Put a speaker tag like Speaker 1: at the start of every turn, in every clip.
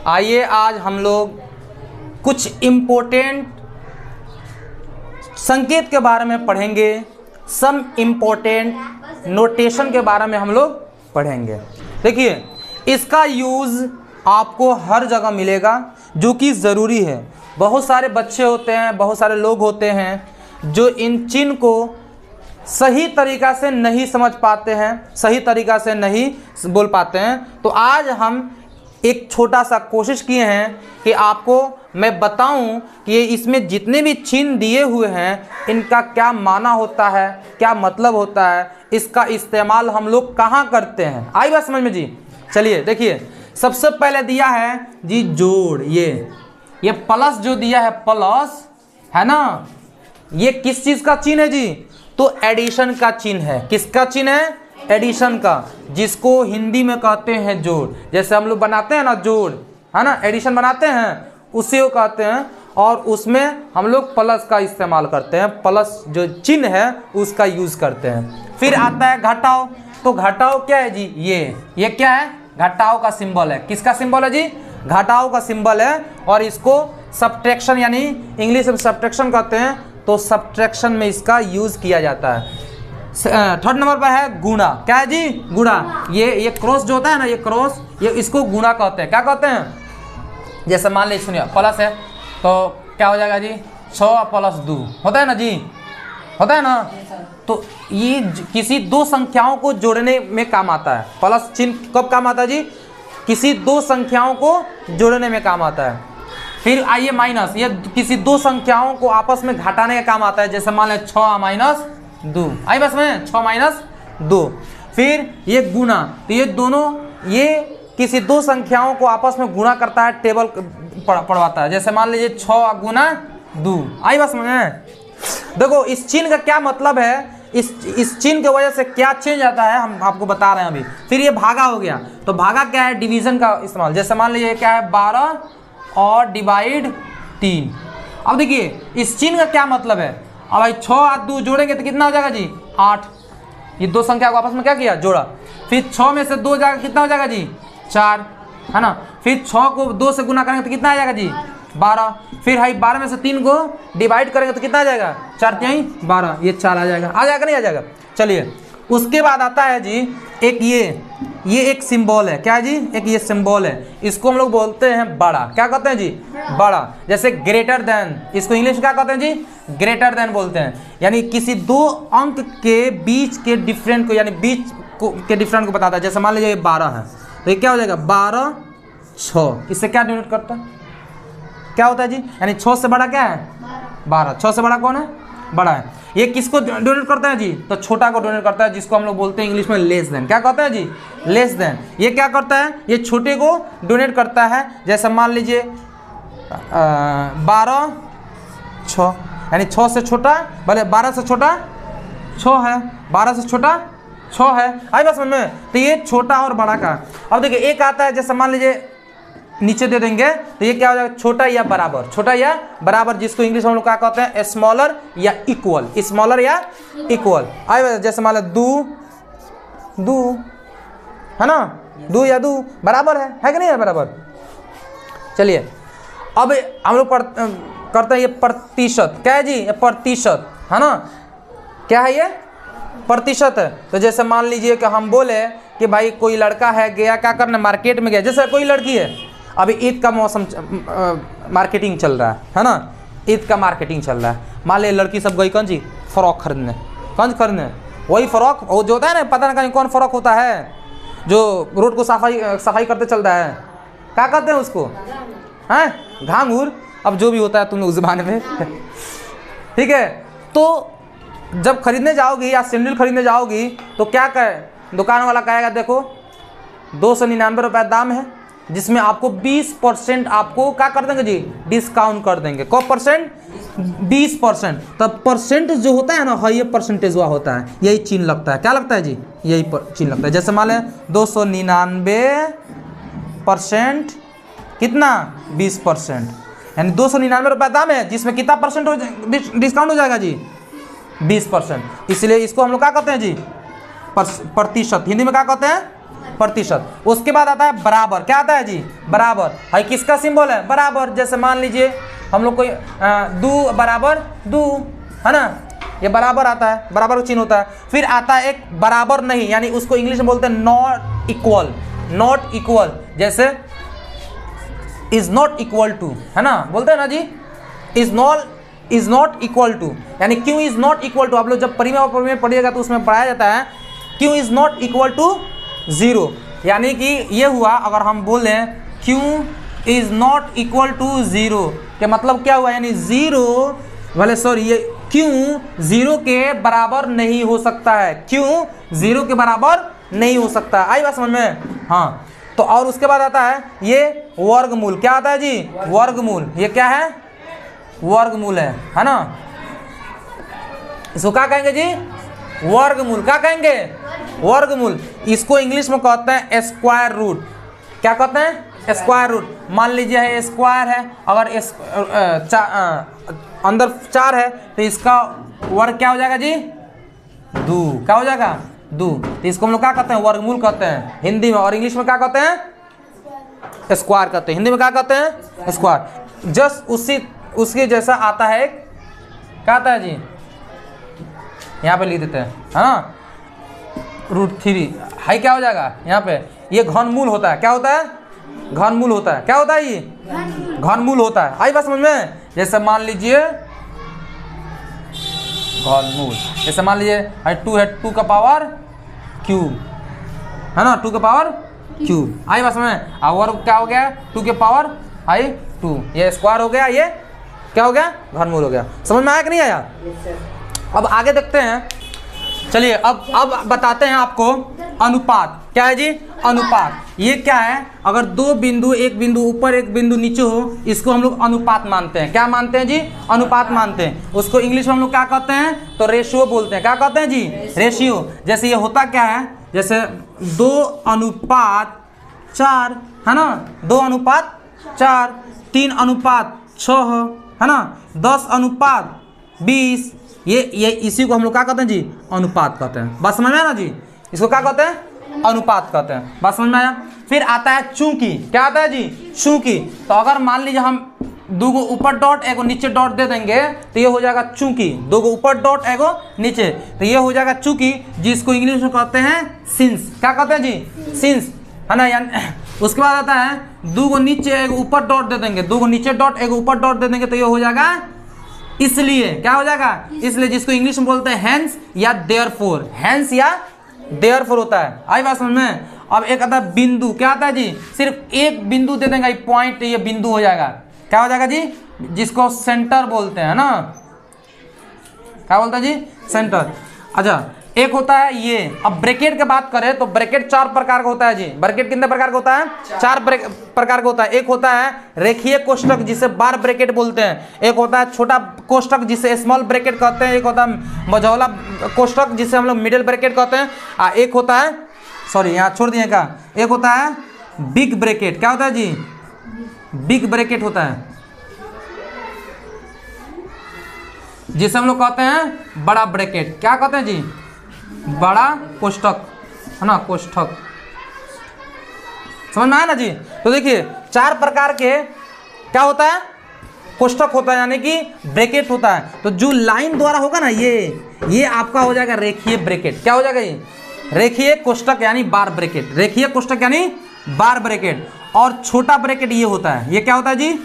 Speaker 1: आइए आज हम लोग कुछ इम्पोर्टेंट संकेत के बारे में पढ़ेंगे, सम इम्पोर्टेंट नोटेशन के बारे में हम लोग पढ़ेंगे। देखिए, इसका यूज़ आपको हर जगह मिलेगा जो कि ज़रूरी है। बहुत सारे बच्चे होते हैं, बहुत सारे लोग होते हैं जो इन चिन्ह को सही तरीक़ा से नहीं समझ पाते हैं, सही तरीक़ा से नहीं बोल पाते हैं। तो आज हम एक छोटा सा कोशिश किए हैं कि आपको मैं बताऊं कि ये इसमें जितने भी चिन्ह दिए हुए हैं इनका क्या माना होता है, क्या मतलब होता है, इसका इस्तेमाल हम लोग कहाँ करते हैं। आई बात समझ में जी? चलिए देखिए, सबसे पहले दिया है जी जोड़। ये प्लस जो दिया है, प्लस है ना, ये किस चीज़ का चिन्ह है जी? तो एडिशन का चिन्ह है। किसका चिन्ह है? एडिशन का, जिसको हिंदी में कहते हैं जोड़। जैसे हम लोग बनाते हैं ना जोड़, है ना, एडिशन बनाते हैं, उसी को कहते हैं। और उसमें हम लोग प्लस का इस्तेमाल करते हैं, प्लस जो चिन्ह है उसका यूज़ करते हैं। फिर आता है घटाओ। तो घटाओ क्या है जी? ये क्या है? घटाओ का सिंबल है। किसका सिंबल है जी? घटाओ का सिंबल है। और इसको सब्ट्रैक्शन यानी इंग्लिश में सब्ट्रैक्शन कहते हैं, तो सब्ट्रैक्शन में इसका यूज़ किया जाता है। थर्ड नंबर पर है गुणा। क्या है जी? गुणा। ये क्रॉस जो होता है ना, ये क्रॉस, ये इसको गुणा कहते हैं। क्या कहते हैं? जैसे मान लीजिए, सुनिए, प्लस है तो क्या हो जाएगा जी? 6 + 2 होता है ना जी, होता है ना। तो ये किसी दो संख्याओं को जोड़ने में काम आता है। प्लस चिन्ह कब काम आता है जी? किसी दो संख्याओं को जोड़ने में काम आता है। फिर आइए माइनस, ये किसी दो संख्याओं को आपस में घटाने का काम आता है। जैसे मान लें 6 - 2, आई बस में 6 - 2। फिर ये गुणा, तो ये दोनों, ये किसी दो संख्याओं को आपस में गुणा करता है, टेबल पढ़वाता है। जैसे मान लीजिए 6 × 2, आई बस में। देखो इस चिन्ह का क्या मतलब है, इस चिन्ह की वजह से क्या चेंज आता है हम आपको बता रहे हैं अभी। फिर ये भागा हो गया, तो भागा क्या है? डिवीजन का इस्तेमाल। जैसे मान लीजिए क्या है? 12 और डिवाइड 3। अब देखिए इस चिन्ह का क्या मतलब है। अब भाई 6 और 2 जोड़ेंगे तो कितना हो जाएगा जी? 8। ये दो संख्या को आपस में क्या किया? जोड़ा। फिर 6 में से 2 जाएगा, कितना हो जाएगा जी? 4, है ना। फिर 6 को 2 से गुना करेंगे तो कितना आ जाएगा जी? 12। फिर हाई 12 में से 3 को डिवाइड करेंगे तो कितना आ जाएगा? 4 × 3 = 12, ये 4 आ जाएगा। आ जाएगा नहीं आ जाएगा? चलिए, उसके बाद आता है जी एक ये एक सिंबल है। क्या है जी? एक ये सिंबल है, इसको हम लोग बोलते हैं बड़ा। क्या कहते हैं जी? बड़ा। जैसे ग्रेटर देन, इसको इंग्लिश में क्या कहते हैं जी? ग्रेटर देन बोलते हैं। यानी किसी दो अंक के बीच के डिफरेंट को, यानी बीच के डिफरेंट को बताता है। जैसे मान लीजिए 12 है, तो ये क्या हो जाएगा? 12 × 6। इससे क्या डिनोट करता है? क्या होता है जी? यानी 6 से बड़ा क्या है? 12। 6 से बड़ा कौन है? बड़ा है। ये किसको डोनेट करता है जी? तो छोटा को डोनेट करता है, जिसको हम लोग बोलते हैं इंग्लिश में लेस देन। क्या कहते हैं जी? Less than. ये क्या करता है? ये छोटे को डोनेट करता है। जैसे मान लीजिए 12 × 6, यानी 6 से छोटा, भले 12 से छोटा 6 है, 12 से छोटा 6 है। आई बस में। तो ये छोटा और बड़ा का। अब देखिए एक आता है, जैसे मान लीजिए नीचे दे देंगे तो ये क्या हो जाएगा? छोटा या बराबर। छोटा या बराबर, जिसको इंग्लिश में हम लोग क्या कहते हैं? स्मॉलर या इक्वल। स्मॉलर या इक्वल। आए जैसे मान लो 2 है ना, 2 या 2 बराबर है कि नहीं है? बराबर। चलिए अब हम लोग करते हैं ये प्रतिशत। क्या है जी? ये प्रतिशत है ना। क्या है ये? प्रतिशत है। तो जैसे मान लीजिए कि हम बोले कि भाई कोई लड़का है, गया क्या करने? मार्केट में गया। जैसे कोई लड़की है, अभी ईद का मौसम, मार्केटिंग चल रहा है ना, ईद का मार्केटिंग चल रहा है। मान लीजिए लड़की सब गई कौन जी? फ़्रॉक खरीदने। कौन खरीदने? वही फ़्रॉक, वो जो होता है ना, पता नहीं कौन फ़्रॉक होता है, जो रोड को सफाई करते चलता है। क्या कहते हैं उसको? हैं? घांघूर। अब जो भी होता है तुम लोग ज़बान में ठीक है। तो जब खरीदने जाओगी या सैंडल खरीदने जाओगी तो क्या कहे? दुकान वाला कहेगा देखो 299 रुपये दाम है, जिसमें आपको 20% आपको क्या कर देंगे जी? डिस्काउंट कर देंगे। कब परसेंट? 20%। तब परसेंट जो होता है ना, हाँ, ये परसेंटेज हुआ होता है, यही चिन्ह लगता है। क्या लगता है जी? यही चिन्ह लगता है। जैसे मान लें 299% कितना? 20%, यानी 299 रुपये दाम है, जिसमें कितना परसेंट डिस्काउंट हो जाएगा जी? 20%। इसलिए इसको हम लोग क्या कहते हैं जी? प्रतिशत। हिंदी में क्या कहते हैं? प्रतिशत। उसके बाद आता है बराबर, क्या आता है जी, बराबर। है किसका सिंबल है, बराबर। जैसे मान लीजिए हम लोग कोई दो बराबर दो, है ना, ये बराबर आता है, बराबर का चिन्ह होता है। फिर आता है एक बराबर नहीं, यानी उसको इंग्लिश में बोलते हैं नॉट इक्वल, नॉट इक्वल। जैसे इज नॉट इक्वल टू, है ना, बोलते हैं ना जी, इज नॉट इक्वल टू, यानी क्यों इज नॉट इक्वल टू। आप लोग जब परिमेय में पढ़िएगा तो उसमें पढ़ाया जाता है क्यों इज नॉट इक्वल टू 0, यानी कि ये हुआ अगर हम बोलें क्यों इज नॉट इक्वल टू 0 के मतलब क्या हुआ, यानी 0 वाले सॉरी ये क्यों 0 के बराबर नहीं हो सकता है, क्यों 0 के बराबर नहीं हो सकता। आई बात समझ में, हाँ। तो और उसके बाद आता है ये वर्गमूल, क्या आता है जी, वर्गमूल। ये क्या है, वर्गमूल है ना, इसको क्या कहेंगे जी, वर्गमूल। क्या कहेंगे, वर्गमूल। इसको इंग्लिश में कहते हैं स्क्वायर रूट। क्या कहते हैं, स्क्वायर रूट। मान लीजिए है स्क्वायर है, अगर अंदर 4 है तो इसका वर्ग क्या हो जाएगा जी, 2। क्या हो जाएगा, 2। तो इसको हम लोग क्या कहते हैं, वर्गमूल कहते हैं हिंदी में, और इंग्लिश में क्या कहते हैं, स्क्वायर कहते हैं। हिंदी में क्या कहते हैं, स्क्वायर। जस्ट उसके जैसा आता है, क्या आता है जी, यहाँ पे लिख देते हैं, हाँ, √3 हाई क्या हो जाएगा यहाँ पे, ये घनमूल होता है। क्या होता है, घनमूल होता है। क्या होता है ये, घनमूल होता है। आई बात समझ में। जैसे मान लीजिए घनमूल, जैसे मान लीजिए 2 है 2 का पावर क्यूब, है ना, 2 का पावर क्यूब। आई बात समझ में। और क्या हो गया, 2 के पावर 2, ये स्क्वायर हो गया, ये क्या हो गया, घनमूल हो गया। समझ में आया कि नहीं आया। अब आगे देखते हैं, चलिए अब बताते हैं आपको अनुपात। क्या है जी, अनुपात। ये क्या है, अगर 2 बिंदु, एक बिंदु ऊपर एक बिंदु नीचे हो, इसको हम लोग अनुपात मानते हैं। क्या मानते हैं जी, अनुपात मानते हैं। उसको इंग्लिश में हम लोग क्या कहते हैं, तो रेशियो बोलते हैं। क्या कहते हैं जी, रेशियो। जैसे ये होता क्या है, जैसे 2:4, है ना, 2:4, 3:6, है ना, 10:20। ये इसी को हम लोग क्या कहते हैं जी, अनुपात कहते हैं। बात समझ में आया ना जी, इसको क्या कहते हैं, अनुपात कहते हैं। बात समझ में आया। फिर आता है चूंकि। क्या आता है जी, चूंकि। तो अगर मान लीजिए हम 2 को ऊपर डॉट एगो नीचे डॉट दे देंगे तो ये हो जाएगा चूंकि। 2 को ऊपर डॉट एगो नीचे, तो ये हो जाएगा चूंकि, जिसको इंग्लिश में कहते हैं सिंस। क्या कहते हैं जी, सिंस, है ना। यानी उसके बाद आता है 2 को नीचे एगो ऊपर डॉट दे देंगे, 2 को नीचे डॉट एगो ऊपर डॉट दे देंगे, तो ये हो जाएगा इसलिए। क्या हो जाएगा, इसलिए, जिसको इंग्लिश में बोलते हैं हैंस या देयरफॉर। हैंस या देयरफॉर होता है। आई बात समझ में। अब एक आता है बिंदु। क्या आता है जी, सिर्फ एक बिंदु दे देंगे, पॉइंट, ये बिंदु हो जाएगा। क्या हो जाएगा जी, जिसको सेंटर बोलते हैं ना। क्या बोलते हैं जी, सेंटर। अच्छा, एक होता है ये। अब ब्रैकेट की बात करें तो ब्रैकेट 4 प्रकार का होता है जी। ब्रैकेट कितने प्रकार का होता है, 4 प्रकार का होता है। एक होता है रेखीय कोष्ठक, जिसे बार ब्रैकेट बोलते हैं। एक होता है छोटा कोष्ठक, जिसे स्मॉल ब्रैकेट कहते हैं। एक होता है मझौला कोष्ठक, जिसे हम लोग मिडिल ब्रैकेट कहते हैं। एक होता है, सॉरी यहाँ छोड़ दिए का, एक होता है बिग ब्रैकेट। क्या होता है जी, बिग ब्रैकेट होता है, जिसे हम लोग कहते हैं बड़ा ब्रैकेट। क्या कहते हैं जी, बड़ा कोष्ठक, है ना, कोष्ठक। समझ में आया ना जी। तो देखिए 4 प्रकार के क्या होता है, कोष्ठक होता है, यानी कि ब्रैकेट होता है। तो जो लाइन द्वारा होगा ना, ये आपका हो जाएगा रेखीय ब्रैकेट। क्या हो जाएगा ये, रेखीय कोष्ठक यानी बार ब्रैकेट। रेखीय कोष्ठक यानी बार ब्रैकेट। और छोटा ब्रैकेट ये होता है, ये क्या होता है जी,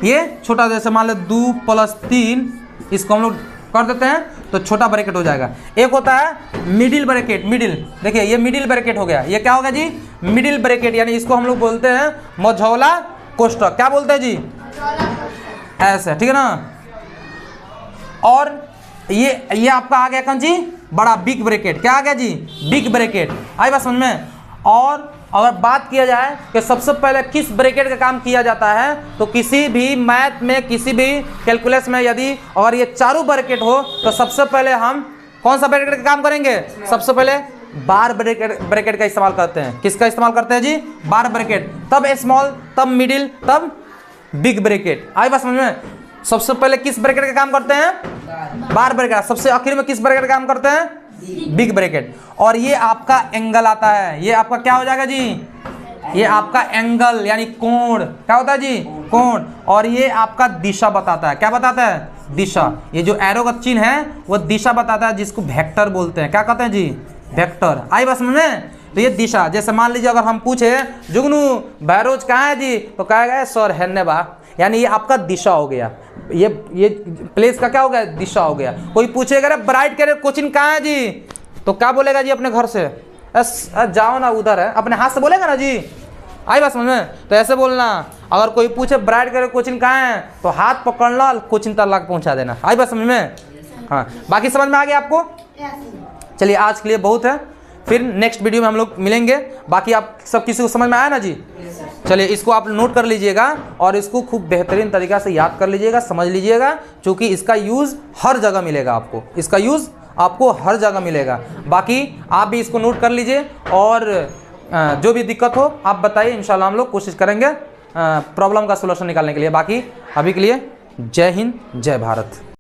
Speaker 1: ये छोटा। जैसे मान लो 2 + 3, इसको हम लोग कर देते हैं तो छोटा ब्रैकेट हो जाएगा। एक होता है मिडिल ब्रैकेट। मिडिल, देखिए ये मिडिल ब्रैकेट हो गया। ये क्या होगा जी, मिडिल ब्रैकेट, यानी इसको हम लोग बोलते हैं मझौला कोष्ठक। क्या बोलते हैं जी, ऐसे, ठीक है ना। और ये आपका आ गया कौन जी, बड़ा बिग ब्रैकेट। क्या आ गया जी, बिग ब्रैकेट। आई बात समझ में। और अगर बात किया जाए कि सबसे पहले किस ब्रैकेट का काम किया जाता है, तो किसी भी मैथ में, किसी भी कैलकुलस में यदि अगर ये चारों ब्रैकेट हो तो सबसे पहले हम कौन सा ब्रैकेट का काम करेंगे, सबसे पहले बार ब्रैकेट का इस्तेमाल करते हैं। किसका इस्तेमाल करते हैं जी, बार ब्रैकेट। तब स्मॉल, तब मिडिल, तब बिग ब्रैकेट। आई बात समझ में। सबसे पहले किस ब्रैकेट का काम करते हैं, बार ब्रैकेट। सबसे आखिर में किस ब्रैकेट का काम करते हैं, बिग ब्रैकेट, और ये आपका एंगल आता है, ये आपका क्या हो जाएगा जी, ये आपका एंगल यानी कोण, क्या होता है जी, कोण। और ये आपका दिशा बताता है, क्या बताता है, दिशा। ये जो एरो का चिन्ह है वो दिशा बताता है, जिसको वेक्टर बोलते हैं, क्या कहते हैं जी, वेक्टर। आई बस में, तो ये दिशा। जैसे मान लीजिए अगर हम पूछे जुगनू बहरोज कहाँ है जी, तो कहेगा सर हैने बा, यानी ये आपका दिशा हो गया, ये प्लेस का क्या हो गया, दिशा हो गया। कोई पूछेगा रे ब्राइट कैरियर कोचिंग कहाँ है जी, तो क्या बोलेगा जी अपने घर से, जाओ ना उधर है, अपने हाथ से बोलेगा ना जी। आई बात समझ में, तो ऐसे बोलना। अगर कोई पूछे ब्राइट कैरियर कोचिंग कहाँ है, तो हाथ पकड़ना, कोचिंग तक पहुँचा देना। आई बात समझ में, हाँ। बाकी समझ में आ गया आपको। चलिए आज के लिए बहुत है, फिर नेक्स्ट वीडियो में हम लोग मिलेंगे। बाकी आप सब किसी को समझ में आया ना जी। चलिए इसको आप नोट कर लीजिएगा और इसको खूब बेहतरीन तरीक़ा से याद कर लीजिएगा, समझ लीजिएगा, क्योंकि इसका यूज़ हर जगह मिलेगा आपको, इसका यूज़ आपको हर जगह मिलेगा। बाकी आप भी इसको नोट कर लीजिए और जो भी दिक्कत हो आप बताइए, इंशाल्लाह हम लोग कोशिश करेंगे प्रॉब्लम का सलूशन निकालने के लिए। बाकी अभी के लिए जय हिंद, जय भारत।